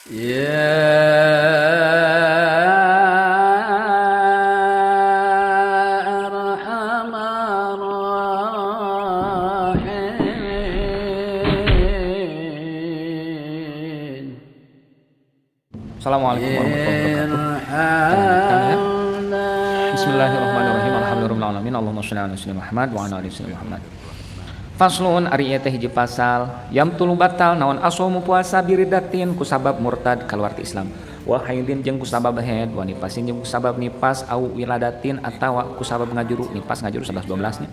Ya Arhamar Rahimin. Assalamualaikum warahmatullahi wabarakatuh. Bismillahirrahmanirrahim. Alhamdulillahirabbil alamin. Allahumma shalli ala sayyidina Muhammad wa ala ali sayyidina Muhammad. Faslun ari ieu teh hiji pasal, yam tulu batal naon asomu puasa biridatin ku sabab murtad kaluar ti Islam. Wa haidin jeung ku sabab haid, wa nipasin jeung ku sabab nipas au wiladatin atawa ku sabab ngajuru, nipas ngajuru 11 12 nya.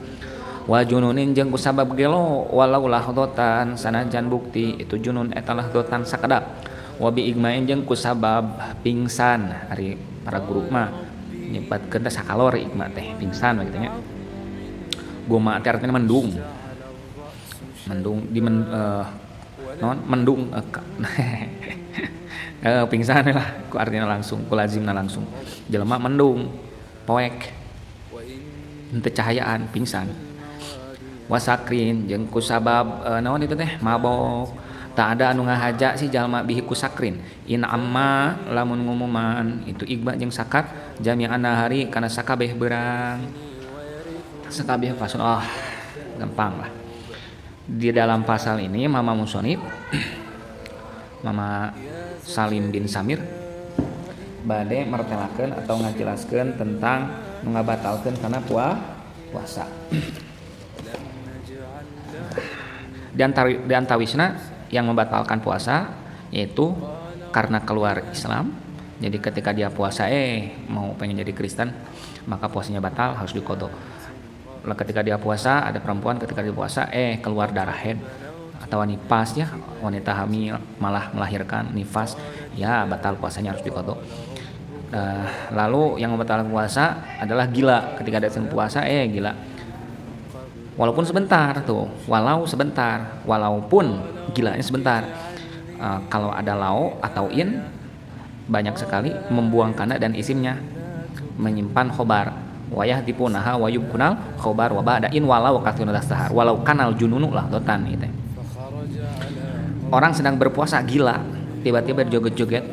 Wa jununin jeung ku sabab gelo walau lahdotan sanajan bukti itu junun eta lahdotan sakedap. Wa bi igmain jeung ku sabab pingsan ari para guru mah nyebutkeun teh sakalor igma teh pingsan gitu nya. Goma teh artinya mendung di mendung pingsan lah ku artinya langsung ku lazimna langsung jelema mendung poek henteu cahayaan pingsan wasakrin jeung ku sabab naon itu teh mabok tak ada anu ngahaja si jalma bihi ku sakrin in amma lamun ngumuman itu igba jeung sakat jami'an hari kana sakabeh beurang sakabeh pasun gampang lah. Di dalam pasal ini Mama Musonib Mama Salim bin Samir bade mertelakeun atau ngajelaskeun tentang ngabatalkeun kana puasa. Di antawisna yang membatalkan puasa yaitu karena keluar Islam. Jadi ketika dia puasa mau pengen jadi Kristen, maka puasanya batal, harus diqadha. Ketika dia puasa, ada perempuan ketika dia puasa keluar darah haid atau nifas ya, wanita hamil malah melahirkan nifas, ya batal puasanya, harus diqadha. Lalu yang membatalkan puasa adalah gila. Ketika dia sedang puasa gila. Walaupun sebentar tuh, walaupun gilanya sebentar. Kalau ada lau atau in banyak sekali membuang kana dan isimnya, menyimpan khobar. Wayah dipunaha wayub kunal khobar wa ba'da in walau katuna dastahar walau kanal jununu lah dotan gitu. Orang sedang berpuasa gila, tiba-tiba joget-joget.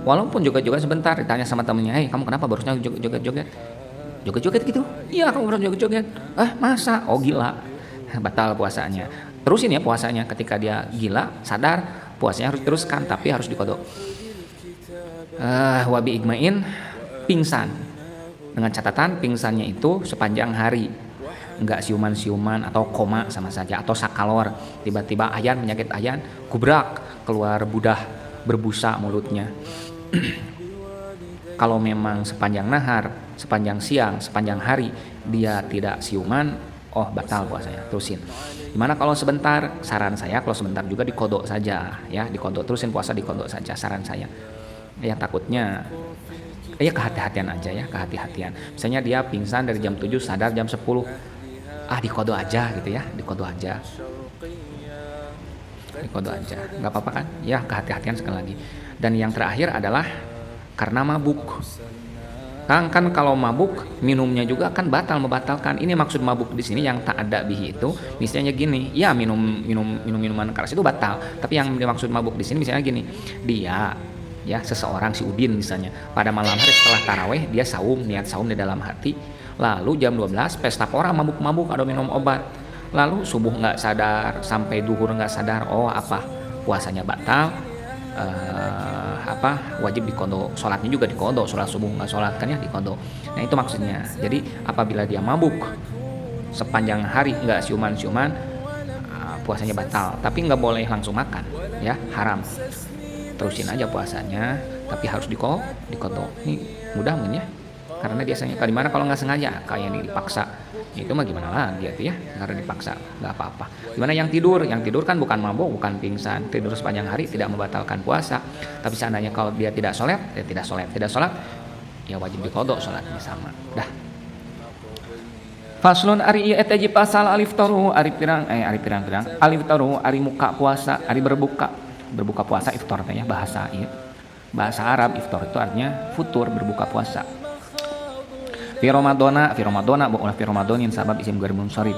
Walaupun joget-joget sebentar, ditanya sama temennya, kamu kenapa barusan joget-joget? Joget-joget gitu? Iya, kamu baru joget-joget. Masa? Oh gila. Batal puasanya. Terusin ya puasanya. Ketika dia gila, sadar, puasanya harus teruskan, tapi harus diqadha. Wabi igmain pingsan. Dengan catatan pingsannya itu sepanjang hari, enggak siuman-siuman atau koma sama saja, atau sakalor, tiba-tiba penyakit ayan, kubrak, keluar budah berbusa mulutnya. Kalau memang sepanjang nahar, sepanjang siang, sepanjang hari dia tidak siuman, batal puasanya, terusin. Gimana kalau sebentar? Saran saya kalau sebentar juga diqadha saja ya, diqadha, terusin puasa diqadha saja, saran saya. Ya takutnya kehati-hatian aja ya, kehati-hatian. Misalnya dia pingsan dari jam 7 sadar jam 10. Diqadha aja gitu ya, diqadha aja. Enggak apa-apa kan? Ya, kehati-hatian sekali lagi. Dan yang terakhir adalah karena mabuk. Kan kalau mabuk minumnya juga kan membatalkan. Ini maksud mabuk di sini yang tak ada bihi itu, misalnya gini, ya minuman keras itu batal. Tapi yang dimaksud mabuk di sini misalnya gini, dia seseorang si Udin misalnya pada malam hari setelah taraweh dia niat saum di dalam hati, lalu jam 12 pesta pora mabuk-mabuk atau minum obat, lalu subuh nggak sadar sampai duhur nggak sadar, puasanya batal, wajib diqadha, sholatnya juga diqadha, sholat subuh nggak sholat kan ya diqadha. Nah itu maksudnya. Jadi apabila dia mabuk sepanjang hari nggak siuman-siuman, puasanya batal, tapi nggak boleh langsung makan ya, haram. Terusin aja puasanya, tapi harus diqadha. Ini mudah mungkin ya, karena biasanya mana kalau nggak sengaja kayak ini dipaksa, itu mah gimana lagi ya, karena dipaksa nggak apa-apa. Gimana yang tidur kan bukan mabuk, bukan pingsan, tidur sepanjang hari tidak membatalkan puasa. Tapi seandainya kalau dia tidak sholat ya wajib diqadha sholatnya sama dah. Faslun ari ieu eta ji pasal alif taru ari pirang-pirang alif taru ari muka puasa, ari berbuka puasa, iftar teh ya bahasa Arab. Iftar itu artinya futur, berbuka puasa. Fi Ramadanin sabab isim ghair munsharif.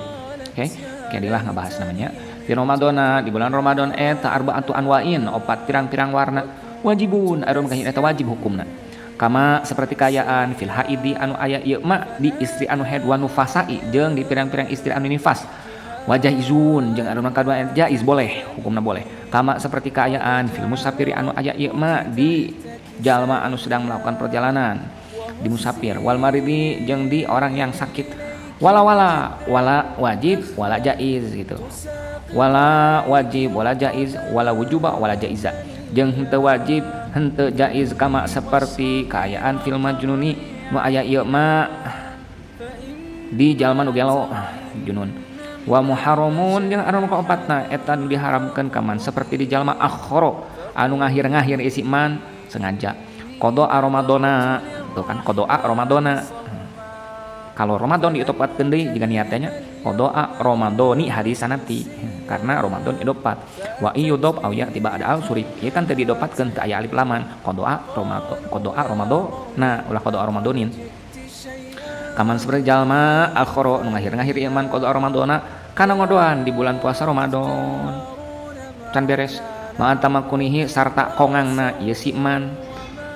Oke, kadilah ngebahas namanya. Fi Ramadana, di bulan Ramadan eta arba'atu anwa'in, opat pirang-pirang warna. wajibun anu maka eta wajib hukumna kama seperti kayaan fil haidi anu aya ieu ma di istri anu haid wa nufasai jeung di pirang-pirang istri anu nifas wajah izun jeung anu kadua jaiz boleh hukumna boleh kama seperti kayaan fil musafiri anu aya ieu ma di jalma anu sedang melakukan perjalanan di musafir wal maridi jeung di orang yang sakit wala wajib wala jaiz gitu wala wajib wala jaiz wala wujuba wala jaiza jeung henteu wajib henteu jaiz kama seperti kaayaan fil majnuni nu aya ieu ma di jalma nu gelo junun wa muharramun jeung anu kaopatna eta nu diharamkeun kaman seperti di jalma akhoro anu ngahir-ngahir isi man sengaja qada ramadana tuh kan qada ramadana kalau Ramadan dietopatkeun deui jika niatnya qada ramadani hadis sanati karena Ramadan idopat wa iyudop au ya tiba ada al surip ieu kan teu didopatkeun teu aya alif laman qada ramadana ulah qada ramadanin kaman seperti jalma akhara nu ngahir-ngahir iman qada ramadana kana ngodoan di bulan puasa Ramadan can beres ma tamakunihi sarta kongangna ieu si man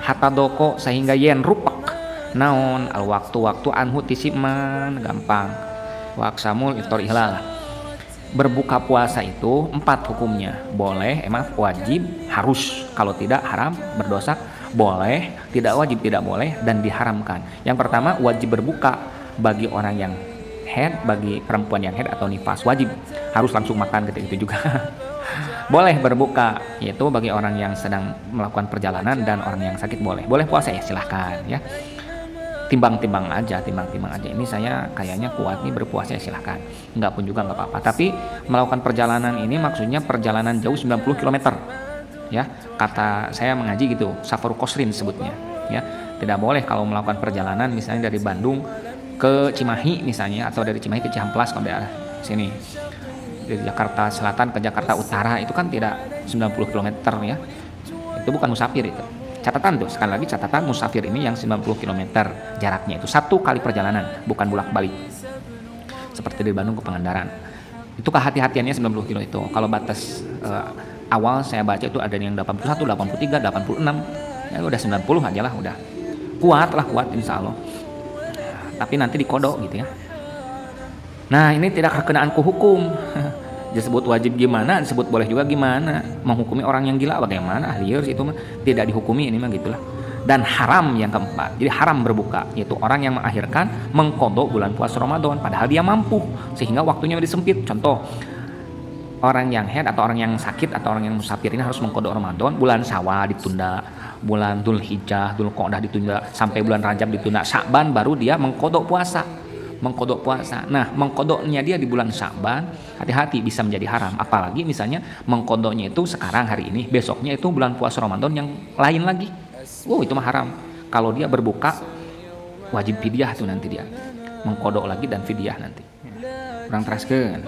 hatta doko sehingga yen rupak naon al waktu anhu tisiman gampang waksamul iftar ihlal berbuka puasa itu 4 hukumnya boleh wajib harus kalau tidak haram berdosa boleh tidak wajib tidak boleh dan diharamkan yang pertama wajib berbuka bagi orang yang haid bagi perempuan yang haid atau nifas wajib harus langsung makan ketika itu juga boleh berbuka yaitu bagi orang yang sedang melakukan perjalanan dan orang yang sakit boleh puasa ya silahkan ya timbang-timbang aja ini saya kayaknya kuat nih berpuasa ya silahkan enggak pun juga enggak apa-apa tapi melakukan perjalanan ini maksudnya perjalanan jauh 90 km ya kata saya mengaji gitu safar qasrin sebutnya ya tidak boleh kalau melakukan perjalanan misalnya dari Bandung ke Cimahi misalnya atau dari Cimahi ke Cihamplas kalau daerah sini dari Jakarta Selatan ke Jakarta Utara itu kan tidak 90 km ya itu bukan musafir itu catatan tuh sekali lagi catatan musafir ini yang 90 km jaraknya itu 1 kali perjalanan bukan bolak-balik seperti dari Bandung ke Pangandaran itu kehati-hatiannya 90 km itu kalau batas awal saya baca itu ada yang 81, 83, 86 ya udah 90 aja lah udah kuat insya Allah tapi nanti dikodok gitu ya nah ini tidak kekenaan ku hukum disebut wajib gimana, disebut boleh juga gimana menghukumi orang yang gila bagaimana liar itu mah tidak dihukumi ini mah gitulah dan haram yang keempat jadi haram berbuka yaitu orang yang mengakhirkan mengkodok bulan puasa Ramadan padahal dia mampu sehingga waktunya disempit contoh orang yang haid atau orang yang sakit atau orang yang musafir ini harus mengkodok Ramadan bulan Syawal ditunda bulan Dzulhijjah Dzulqa'dah ditunda sampai bulan Rajab ditunda Sya'ban baru dia mengkodok puasa nah mengkodoknya dia di bulan Sya'ban hati-hati bisa menjadi haram apalagi misalnya mengkodoknya itu sekarang hari ini besoknya itu bulan puasa Ramadan yang lain lagi itu mah haram kalau dia berbuka wajib fidyah tuh nanti dia mengkodok lagi dan fidyah nanti kurang teraskeun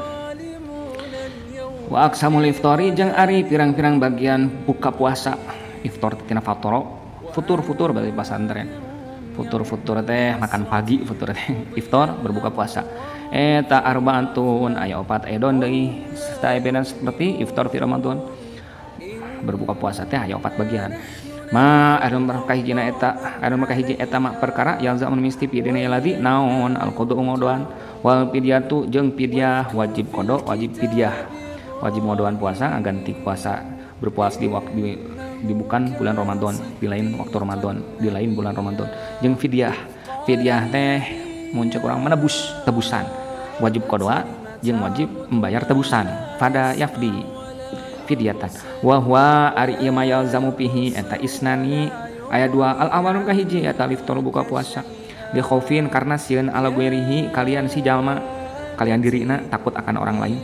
wa aqsamul iftari jeung ari pirang-pirang bagian buka puasa iftar tina fatoro futur bagi pasantren futur teh makan pagi futur teh iftar berbuka puasa eta arbaatun aya 4 edon deui saebeuna seperti iftar fi Ramadan berbuka puasa teh aya 4 bagian ma anu makahijina eta mak perkara yang zaman misti pidina lagi naon al qada ngodoan wal fidyatu jeung fidyah wajib qada wajib fidyah wajib ngodoan puasa ganti puasa berpuasa di waktu di bukan bulan Ramadan di lain waktu Ramadan di lain bulan Ramadan jeung fidyah teh muncul orang menebus tebusan wajib qada jeung wajib membayar tebusan pada yafdi fidyatan wa huwa ari ieu mayal zamu pihi eta isnani aya 2 al awalun kahiji eta liftar buka puasa bi khaufin karena sieun ala guerihi kalian si jalma kalian dirina takut akan orang lain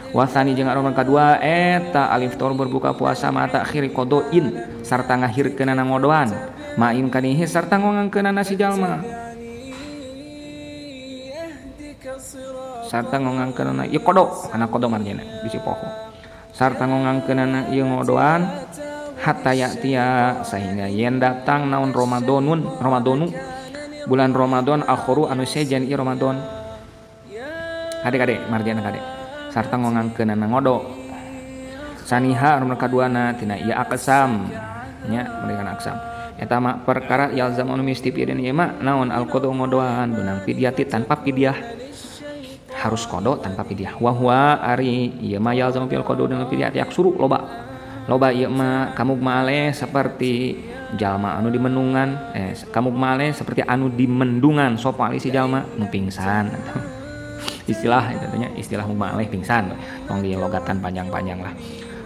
wasani jeung anu kadua eta aliftar berbuka puasa mata akhiri qodoin sarta ngahirkeunana ngodoan maim kanihi sarta ngongangkeunana si jalma sarta ngongangkeunana ieu qodo kana qodo marjana bisi poho sarta ngongangkeunana ieu ngodoan hatta ya'tiya sehingga yen datang naon Ramadanu bulan Ramadan akhiru anu sejen ieu Ramadan adik-adik marjana kadek sarta ngongangkeunana ngodo saniha anu kaduana tina ieu aqsam nya memberikan aksam eta mah perkara yalzamu anu misti pieun ieu mah naon al-qada ngodoan dunang fidyati tanpa fidyah harus kodo tanpa fidyah wa huwa ari ieu mah yalzamu fil qada dunang fidyah yak suruh loba ieu mah kamu male seperti jalma anu di mendungan kamu male seperti anu di mendungan sapa ali si jalma nu pingsan istilah mumaleh pingsan tong dilogatan panjang-panjang lah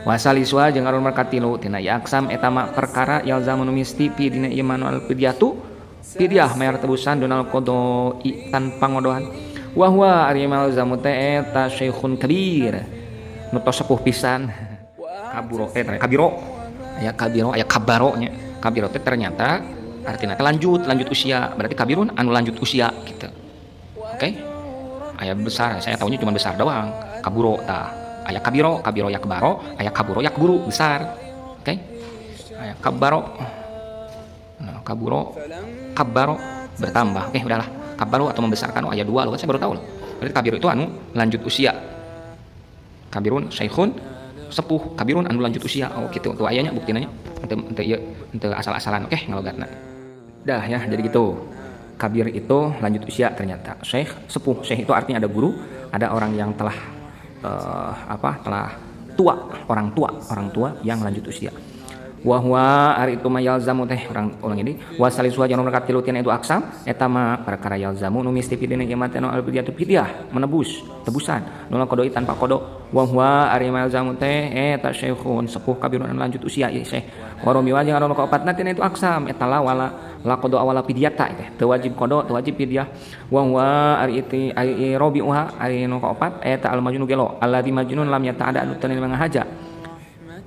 wasaliswa jeung aron markatilu tina yaksam eta mah perkara yalzamu misti fi dina iman al fidyatu fidyah mayar tebusan dunal qodoi tanpa ngodohan wa huwa ari malzamu teh eta syekhun kabir nu tos sepuh pisan kabiro aya kabaro nya kabiro teh ternyata artina teh lanjut usia berarti kabirun anu lanjut usia gitu oke aya besar saya tahunya cuma besar doang kaburo tah aya kabiro ya kebaro aya kaburo ya keburu besar oke aya kabaro nah kabaro bertambah udahlah kabaro atau membesarkan aya dua loh saya baru tahu loh berarti kabiro itu anu lanjut usia kabirun syekhun sepuh kabirun anu lanjut usia gitu tuh ayanya buktina nya ente asal-asalan oke ngalogatna dah ya jadi gitu kabir itu lanjut usia ternyata syekh sepuh syekh itu artinya ada guru ada orang yang telah telah tua orang tua yang lanjut usia wa huwa ari itu mayalzamu teh orang ini wasalisu jeung nomor katilu tina itu aksam eta mah perkara yalzamu nu misti pidina ieu mah teh al fidyah menebus tebusan nuna qodoi tanpa qodo wa huwa ari mayalzamu teh eta syekhun sepuh kabirun lanjut usia ieu syekh wa romiwa jeung anu kaopatna tina itu aksam eta la qodo awala fidyata teh wajib qodo teu wajib fidyah wa huwa ari itu ai robiuha ari nu kaopat eta al majnun gelo alladzi majnun lam yata'ada anu teu mangahaja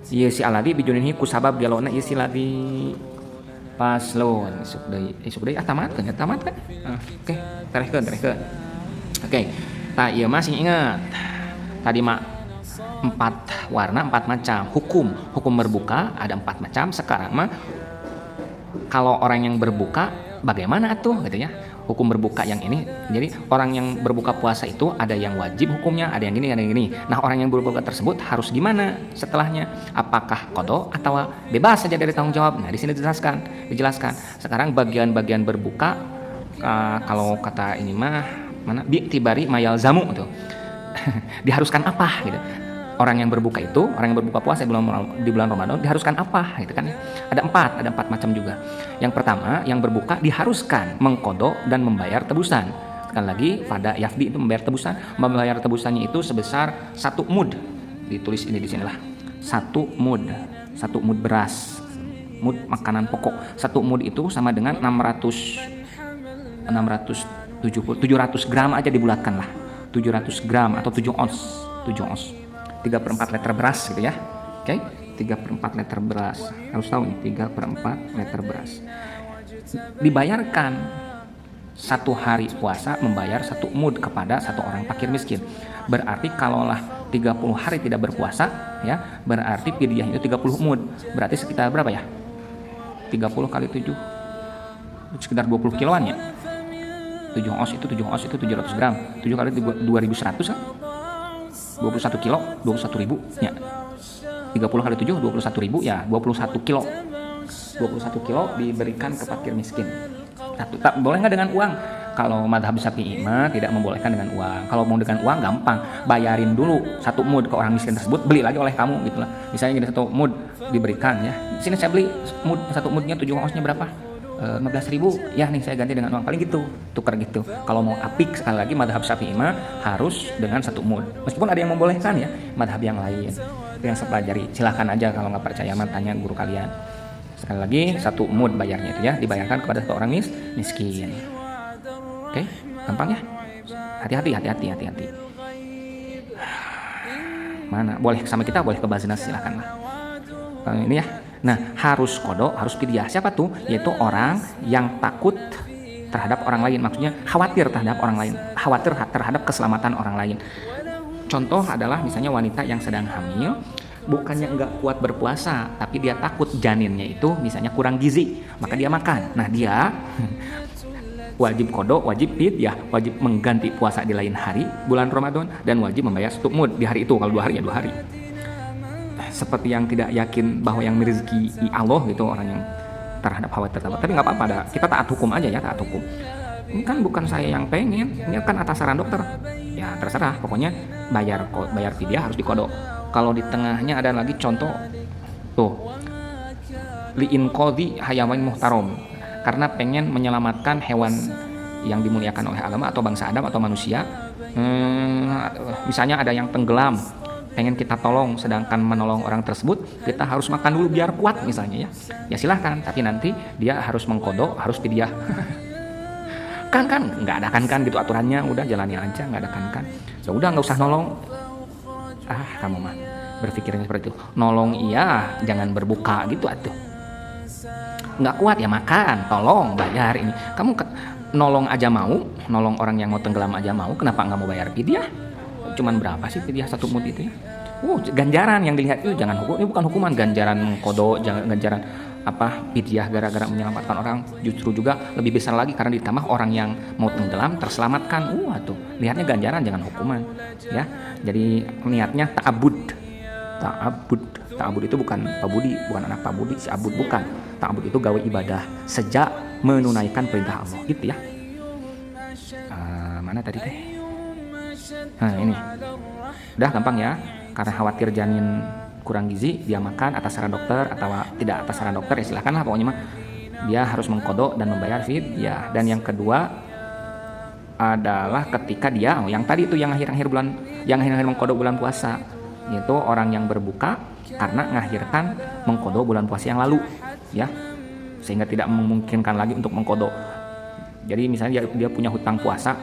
ieu si aladi bijunihi ku sabab gelona ieu si ladi paslon isuk deui tamat kan oke terehkeun oke tah ieu masih ingat tadi mah 4 warna 4 macam hukum berbuka ada 4 macam sekarang mah kalau orang yang berbuka bagaimana atuh gitu ya hukum berbuka yang ini jadi orang yang berbuka puasa itu ada yang wajib hukumnya ada yang gini nah orang yang berbuka tersebut harus gimana setelahnya apakah qada atau bebas saja dari tanggung jawab nah di sini dijelaskan sekarang bagian-bagian berbuka kalau kata ini mah mana bi'tibari mayalzamu tuh diharuskan apa gitu orang yang berbuka puasa di bulan Ramadan diharuskan apa gitu kan ada 4 macam juga yang pertama yang berbuka diharuskan mengqada dan membayar tebusan sekali lagi pada yafdi itu membayar tebusannya itu sebesar 1 mud ditulis ini di sinilah 1 mud beras mud makanan pokok 1 mud itu sama dengan 700 gram aja dibulatkan lah 700 gram atau 7 ons 3/4 liter beras gitu ya oke 3/4 liter beras harus tahu nih 3/4 liter beras dibayarkan 1 hari puasa membayar 1 mud kepada 1 orang fakir miskin berarti kalaulah 30 hari tidak berpuasa ya berarti fidyah itu 30 mud berarti sekitar berapa ya 30 kali 7 sekitar 20 kiloan ya 7 ons itu 700 gram 7 kali 2100 kan 21 kilo 21 ribu ya 30 kali 7 21 ribu ya 21 kilo diberikan ke fakir miskin tak boleh nggak dengan uang kalau madhab Syafi'i mah tidak membolehkan dengan uang kalau mau dengan uang gampang bayarin dulu 1 mud ke orang miskin tersebut beli lagi oleh kamu gitulah misalnya gini 1 mud diberikan ya sini saya beli 1 mudnya 7 onsnya berapa 15.000 ya nih saya ganti dengan uang paling gitu tukar gitu kalau mau apik sekali lagi madhab Syafi'i mah harus dengan 1 mud meskipun ada yang membolehkan ya madhab yang lain itu yang saya pelajari silahkan aja kalau nggak percaya mah tanya guru kalian sekali lagi 1 mud bayarnya itu ya dibayarkan kepada 1 orang miskin oke gampang ya hati-hati mana boleh sama kita boleh ke Baznas silahkan lah ini ya nah harus qada harus fidyah siapa tuh yaitu orang yang takut terhadap orang lain maksudnya khawatir terhadap orang lain khawatir terhadap keselamatan orang lain contoh adalah misalnya wanita yang sedang hamil bukannya enggak kuat berpuasa tapi dia takut janinnya itu misalnya kurang gizi maka dia makan nah dia wajib qada wajib fidyah wajib mengganti puasa di lain hari bulan Ramadan dan wajib membayar 1 mud di hari itu kalau 2 hari ya 2 hari seperti yang tidak yakin bahwa yang rezeki Allah gitu, orang yang terhadap hawa tersebut. Tapi nggak apa-apa, kita taat hukum aja ya, taat hukum. Ini kan bukan saya yang pengen, ini kan atas saran dokter. Ya terserah, pokoknya bayar fidyah harus dikodok. Kalau di tengahnya ada lagi contoh tuh, liin qadhi hayawan muhtarom, karena pengen menyelamatkan hewan yang dimuliakan oleh agama atau bangsa Adam atau manusia. Misalnya ada yang tenggelam, pengen kita tolong, sedangkan menolong orang tersebut kita harus makan dulu biar kuat misalnya ya silahkan, tapi nanti dia harus mengkodok, harus fidyah. kan nggak ada kan gitu aturannya, udah jalani aja, nggak ada kan ya udah nggak usah nolong. Kamu mah berpikirnya seperti itu, nolong iya, jangan berbuka gitu atuh. Nggak kuat ya makan, tolong bayar ini. Kamu nolong aja mau, nolong orang yang mau tenggelam aja mau, kenapa nggak mau bayar fidyah? Cuman berapa sih fidyah satu mud itu ya? Ganjaran yang dilihat itu, jangan hukum, ini bukan hukuman, ganjaran kodo, ganjaran fidyah gara-gara menyelamatkan orang, justru juga lebih besar lagi karena ditambah orang yang mau tenggelam terselamatkan. Tuh lihatnya ganjaran, jangan hukuman ya. Jadi niatnya ta'abud itu bukan pabudi, bukan anak pabudi, si abud bukan. Ta'abud itu gawe ibadah sejak menunaikan perintah Allah gitu ya. Mana tadi teh? Ini udah gampang ya, karena khawatir janin kurang gizi, dia makan atas saran dokter atau tidak atas saran dokter ya silahkan lah, pokoknya mah dia harus mengkodok dan membayar fidyah. Dan yang kedua adalah ketika dia yang tadi itu yang akhir-akhir mengkodok bulan puasa, yaitu orang yang berbuka karena mengakhirkan mengkodok bulan puasa yang lalu ya, sehingga tidak memungkinkan lagi untuk mengkodok. Jadi misalnya dia punya hutang puasa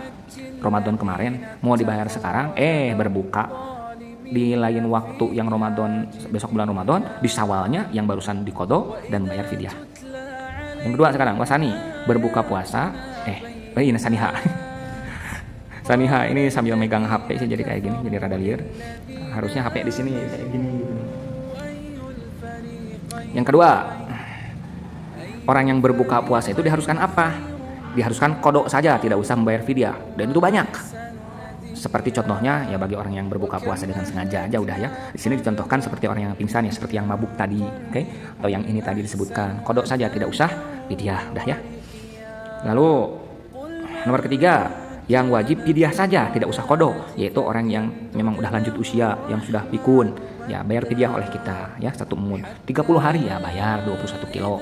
Ramadan kemarin, mau dibayar sekarang, berbuka di lain waktu yang Ramadan, besok bulan Ramadan, di Syawalnya yang barusan dikodok dan bayar fidyah. Yang kedua sekarang wasani, berbuka puasa, ini saniha. Saniha ini sambil megang HP sih, jadi kayak gini, jadi rada liar. Harusnya HP di sini kayak gini. Yang kedua, orang yang berbuka puasa itu diharuskan apa? Diharuskan kodok saja, tidak usah membayar fidyah, dan itu banyak. Seperti contohnya ya, bagi orang yang berbuka puasa dengan sengaja aja udah ya. Di sini dicontohkan seperti orang yang pingsan ya, seperti yang mabuk tadi, atau yang ini tadi disebutkan, kodok saja, tidak usah fidyah, udah ya. Lalu nomor ketiga, yang wajib fidyah saja, tidak usah kodok, yaitu orang yang memang udah lanjut usia, yang sudah pikun, ya bayar fidyah oleh kita ya, 1 mud 30 hari ya, bayar 21 kilo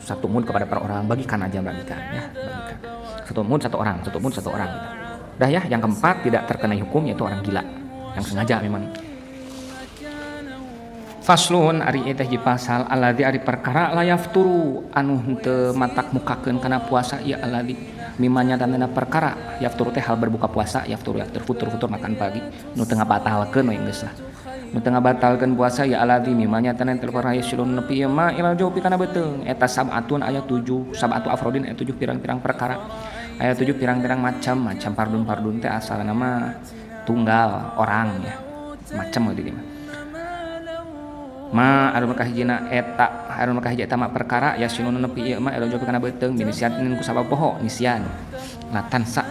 1 mud kepada per orang, bagikan ya, bagikan 1 mud 1 orang gitu. Udah ya. Yang keempat, tidak terkena hukum, yaitu orang gila yang sengaja memang. Faslun ari teh di pasal alladzi ari perkara layafturu anu henteu matak mukakeun kana puasa ya alladzi mimanya tandana perkara yafturu teh hal berbuka puasa, yafturu futur makan pagi nu teu ngabatalkeun we geus lah. Nu teu ngabatalkeun puasa ya alladzi mimanya tandana perkara yasulun nepi ma ila jawbi kana beuteung eta sab'atun aya 7 sab'atu afrodin aya 7 pirang-pirang perkara. Aya 7 pirang-pirang macam pardun teh asalna mah tunggal orang ya. Macam di dieu ma anu makahijina eta mah perkara ya sinun nepi ieu mah elo jopi kana beuteung binisiatin ku sabab poho nisyan latansa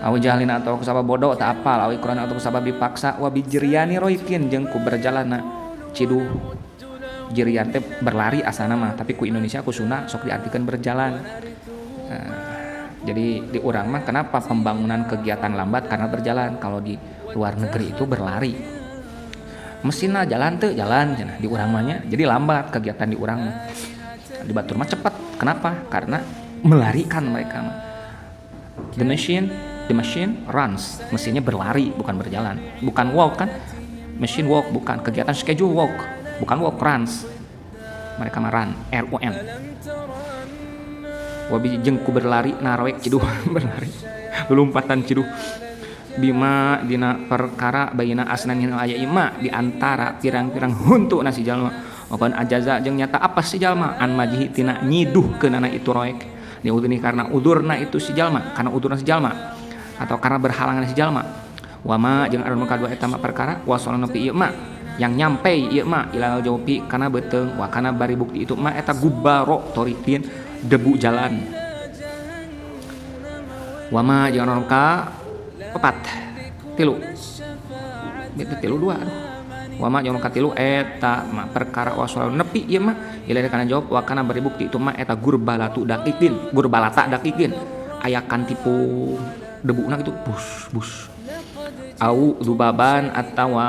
awi jahlin atau ku sabab bodoh tak apal awi Quran atau ku sabab dipaksa wa bijriani roikin jeung ku berjalanna ciduh jirian teh berlari asana mah, tapi ku Indonesia ku Sunda sok diartikeun berjalan. Jadi di urang mah kenapa pembangunan kegiatan lambat karena berjalan, kalau di luar negeri itu berlari. Mesinna jalan cenah di urang mahnya jadi lambat kegiatan di urang mah. Di batur mah cepat. Kenapa? Karena melarikan mereka mah. The machine runs. Mesinnya berlari bukan berjalan. Bukan walk kan? Machine walk bukan, kegiatan schedule walk, bukan walk, runs. Mereka mah run, RUN. Wabi jengku berlari naroek ciduh berlari. Lompatan ciduh. Bima dina perkara bayina asnanin aya ima di antara pirang-pirang huntu nasi jalma maupun ajaza jeung nyata apa si jalma an majihi tina nyiduhkeunana itu roek diuduni karena udurna itu si jalma, karena udurna si jalma atau karena berhalangan si jalma. Wama jeung anu kadua eta mah perkara wasolna nepi ieu mah yang nyampe ieu mah ilal jawpi kana beuteung wa kana bari bukti itu mah eta gubaro toritin debu jalan. Wama jeung anu ka 4 3 beuh tilu dua aduh wa ma jeung katilu eta ma perkara wasal nepi ieu mah ila kana jawab wa kana bari bukti itu mah eta gurbalata dakikeun ayakan tipu debuna gitu bus au dubaban atawa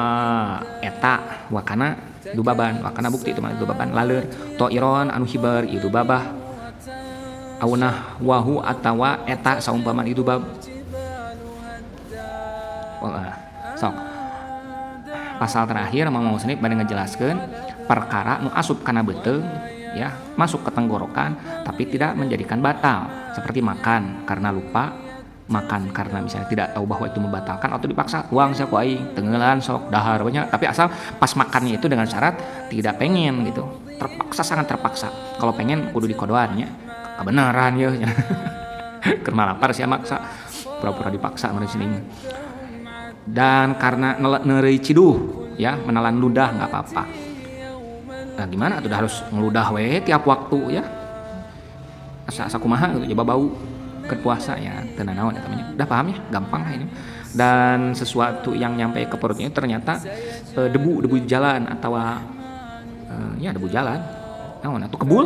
eta wakana dubaban wakana bukti itu mah dubaban laleur toiron anu hibar ieu dubabah aunah wahu atawa eta saumpama itu bab sok pasal terakhir mau musnif bade ngejelaskeun perkara nu asup kana beuteung ya masuk ke tenggorokan tapi tidak menjadikan batal seperti makan karena lupa makan karena misalnya tidak tahu bahwa itu membatalkan atau dipaksa uang siapa aing tenggelan sok dahar banyak tapi asal pas makannya itu dengan syarat tidak pengen gitu terpaksa sangat terpaksa kalau pengen kudu dikodoannya kebenaran ya kerma lapar sih maksa pura-pura dipaksa mana sini dan karena neureuy ciduh ya menelan ludah nggak apa-apa nah gimana tuh harus ngeludah we tiap waktu ya asa kumaha gitu coba bau ke puasa ya tenan naon eta udah paham ya gampang lah ini dan sesuatu yang nyampe ke perutnya ternyata debu jalan atau ya debu jalan naon atuh kebul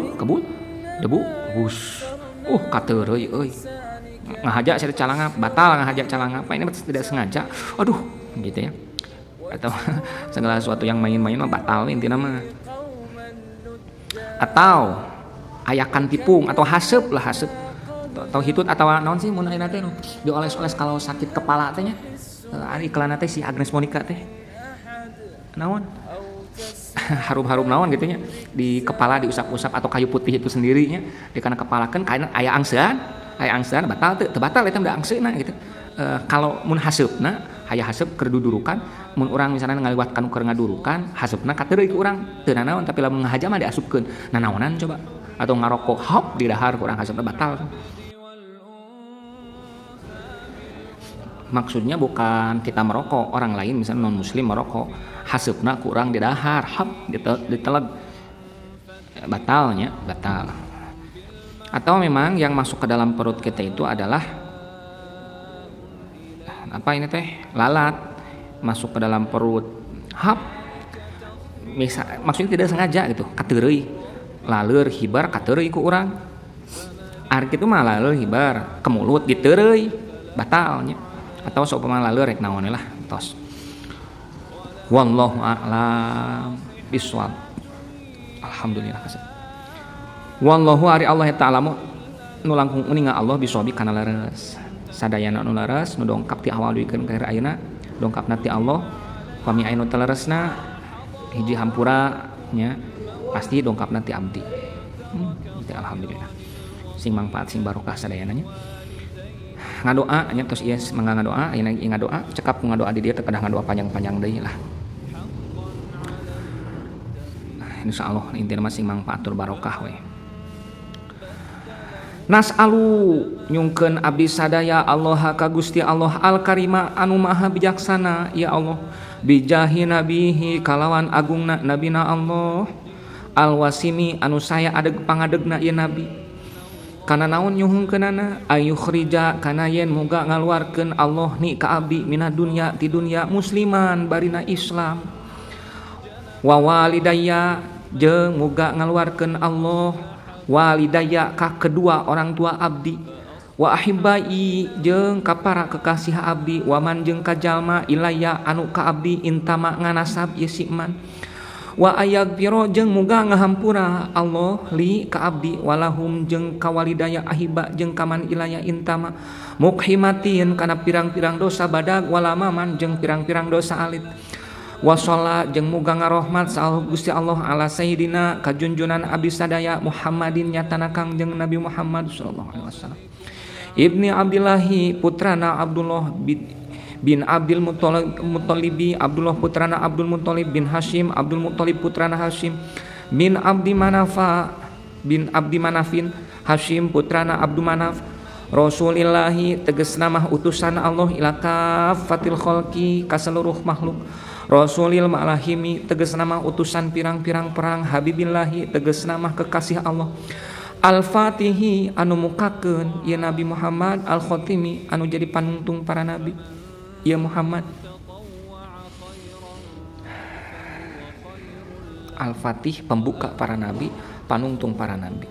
debu bus kateureuy euy ngahaja saya calanga batal ngahaja calanga apa ini tidak sengaja aduh gitu ya atau segala sesuatu yang main-main mah batal intina mah atau ayakan tipung atau haseup atau hitut atau naon sih mun ayeuna teh dioles-oles kalau sakit kepala teh nya ari iklan teh si Agnes Monica teh naon harum-harum naon gitu nya di kepala diusap-usap atau kayu putih itu sendirinya di kana kepalakeun kana aya angsean batal teu batal eta da angseuna gitu kalau mun haseupna aya haseup keur dudurukan mun urang misalnya ngaliwat kanu keur ngadurukan haseupna kateureuy ku urang teu nanaon tapi lamun ngahaja mah diasupkeun nanaonan coba atau ngarokok hop di dahar ku urang haseupna batal maksudnya bukan kita merokok orang lain misalnya non muslim merokok haseupna ku urang di dahar hop diteleg batal atau memang yang masuk ke dalam perut kita itu adalah apa ini teh lalat masuk ke dalam perut hap maksudnya tidak sengaja gitu kateureuy laleur hibar kateureuy ku urang ari kitu mah laleur hibar ke mulut diteureui batalnya atau seumpama laleur rek naon lah tos wallahu a'lam bishawab alhamdulillah kasih wallahu ari Allah ta'ala nu langkung uninga Allah bisawabi kana leres sadayana nu leres nu dongkap ti awal duikeun ka ayeuna dongkapna ti Allah pami aya nu teleresna hiji hampura nya pasti dongkapna ti abdi alhamdulillah sing manfaat sing barokah sadayana nya ngadoa nya tos ieu mangga ngadoa ayeuna ngadoa cekap ku ngadoa di dieu teh kedah ngadoa panjang-panjang deui lah insyaallah intina mah sing manfaat tur barokah we nas'alu nyungkeun abdi sadaya Allah ka Gusti Allah al-karima anu maha bijaksana ya Allah bijahi nabihi kalawan agungna nabina Allah al-wasimi anu saya adeg pangadegna ieu nabi kana naon nyuhungkeunana ayukhrija kana yen muga ngaluarkeun Allah ni ka abdi mina dunya ti dunya musliman barina Islam wa walidayya jeung muga ngaluarkeun Allah walidaya ka kedua orang tua abdi wa ahibbai jeung ka para kekasih abdi waman jeung ka jalma ilaya anu ka abdi intama nganasab ieu si man wa ayaghfiro jeung muga ngahampura Allah li ka abdi walahum jeung ka walidaya ahiba jeung ka man ilaya intama mukhimatin kana pirang-pirang dosa badag walamaman jeung pirang-pirang dosa alit wasalla jeung muga ngarohmat sa Gusti Allah ala sayyidina kajunjunan abdi sadaya Muhammadin nyatana Kangjeng Nabi Muhammad sallallahu alaihi wasallam ibni Abdillahi putrana Abdullah bin Abdul Muttalibi Abdullah putrana Abdul Muttalib bin Hashim Abdul Muttalib putrana Hashim bin Abdi Manafa bin Abdi Manafin Hashim putrana Abdul Manaf Rasulillahi tegasna mah utusan Allah ila kafatil khalqi ka seluruh makhluk Rasulil malahimi tegasna mah utusan pirang-pirang perang Habibillahi tegasna mah kekasih Allah Al-Fatihi anu mukakeun ieu Nabi Muhammad Al-Khatimi anu jadi panungtung para nabi ieu Muhammad Al-Fatih pembuka para nabi, panungtung para nabi.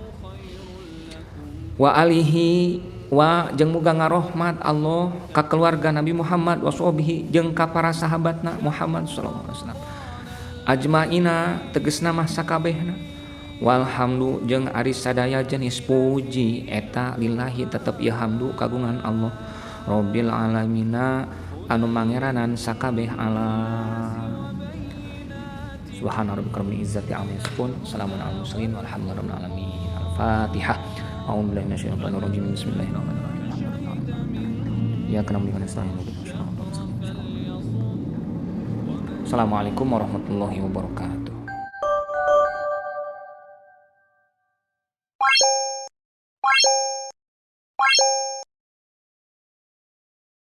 Wa alihi wa jeung muga ngarahmat Allah ka keluarga Nabi Muhammad wa sahbihi jeung ka para sahabatna Muhammad sallallahu alaihi wasallam. Ajmaina tegasna mah sakabehna. Walhamdu jeung ari sadaya jenis puji eta lillahi tetep ieu hamdu kagungan Allah Rabbil alamina anu mangeranan sakabeh alam. Subhana rabbika rabbil izzati amma yasifun, salamun alal mursalin walhamdulillahi rabbil alamin. Al-Fatihah. A'udzu billahi minasyaitonir rajim. Bismillahirrahmanirrahim. Ya kana mungkin nasta'in. Assalamualaikum warahmatullahi wabarakatuh.